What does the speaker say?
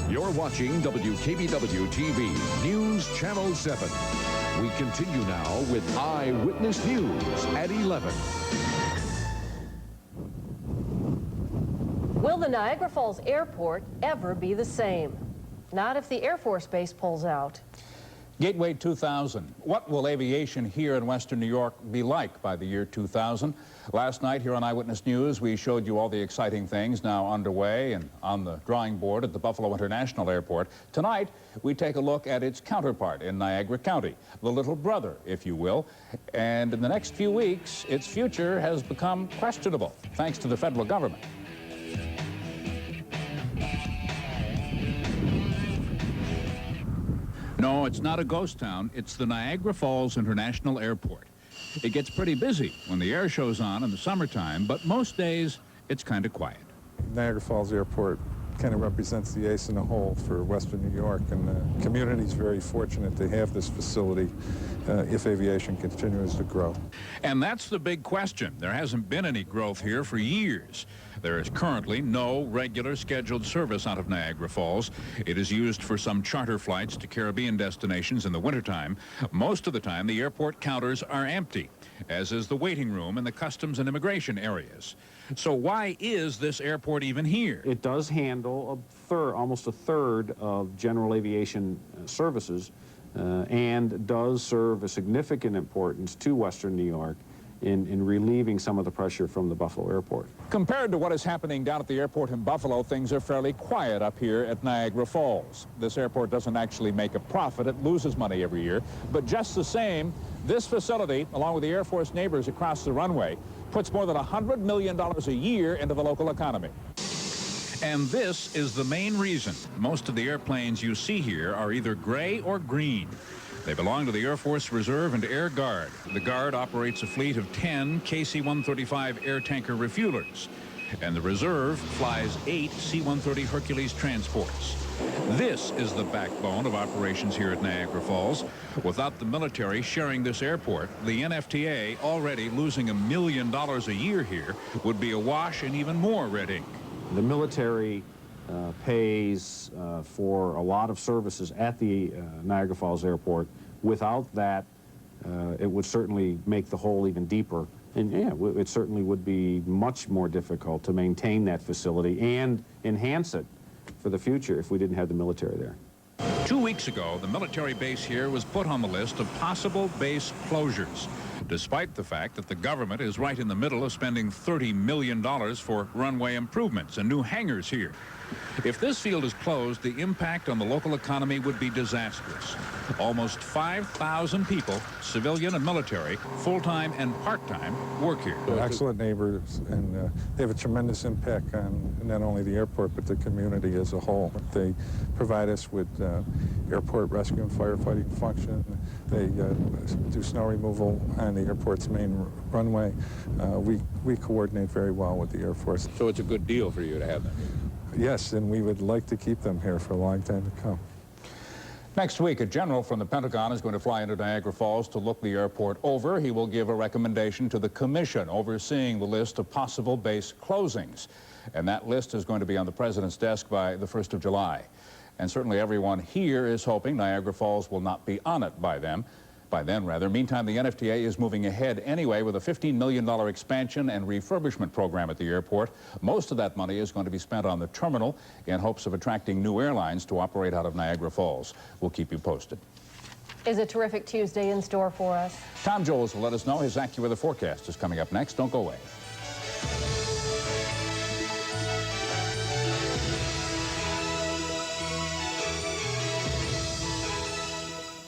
You're watching WKBW TV News Channel 7. We continue now with Eyewitness News at 11. Will the Niagara Falls Airport ever be the same? Not if the Air Force Base pulls out. Gateway 2000. What will aviation here in Western New York be like by the year 2000? Last night here on Eyewitness News, we showed you all the exciting things now underway and on the drawing board at the Buffalo International Airport. Tonight, we take a look at its counterpart in Niagara County, the little brother, if you will. And in the next few weeks, its future has become questionable, thanks to the federal government. No, it's not a ghost town. It's the Niagara Falls International Airport. It gets pretty busy when the air show's on in the summertime, but most days it's kind of quiet. Niagara Falls Airport kind of represents the ace in the hole for Western New York, and the community's very fortunate to have this facility if aviation continues to grow. And that's the big question. There hasn't been any growth here for years. There is currently no regular scheduled service out of Niagara Falls. It is used for some charter flights to Caribbean destinations in the wintertime. Most of the time, the airport counters are empty, as is the waiting room in the customs and immigration areas. So why is this airport even here? It does handle almost a third of general aviation services and does serve a significant importance to Western New York in relieving some of the pressure from the Buffalo airport. Compared to what is happening down at the airport in Buffalo, things are fairly quiet up here at Niagara Falls. This airport doesn't actually make a profit. It loses money every year. But just the same, this facility, along with the Air Force neighbors across the runway, puts more than $100 million a year into the local economy. And this is the main reason most of the airplanes you see here are either gray or green. They belong to the Air Force Reserve and Air Guard. The Guard operates a fleet of 10 KC-135 air tanker refuelers, and the Reserve flies 8 C-130 Hercules transports. This is the backbone of operations here at Niagara Falls. Without the military sharing this airport, the NFTA, already losing $1 million a year here, would be awash in even more red ink. The military pays for a lot of services at the Niagara Falls Airport. Without that, it would certainly make the hole even deeper. And yeah, it certainly would be much more difficult to maintain that facility and enhance it for the future if we didn't have the military there. 2 weeks ago, the military base here was put on the list of possible base closures, despite the fact that the government is right in the middle of spending $30 million for runway improvements and new hangars here. If this field is closed, the impact on the local economy would be disastrous. Almost 5,000 people, civilian and military, full-time and part-time, work here. They're excellent neighbors, and they have a tremendous impact on not only the airport, but the community as a whole. They provide us with airport rescue and firefighting function. They do snow removal on the airport's main runway. We coordinate very well with the Air Force. So it's a good deal for you to have them here? Yes, and we would like to keep them here for a long time to come. Next week, a general from the Pentagon is going to fly into Niagara Falls to look the airport over. He will give a recommendation to the commission overseeing the list of possible base closings. And that list is going to be on the president's desk by the 1st of July. And certainly everyone here is hoping Niagara Falls will not be on it by then. Meantime, the NFTA is moving ahead anyway with a $15 million expansion and refurbishment program at the airport. Most of that money is going to be spent on the terminal in hopes of attracting new airlines to operate out of Niagara Falls. We'll keep you posted. Is a terrific Tuesday in store for us. Tom Jones will let us know. His AccuWeather forecast is coming up next. Don't go away.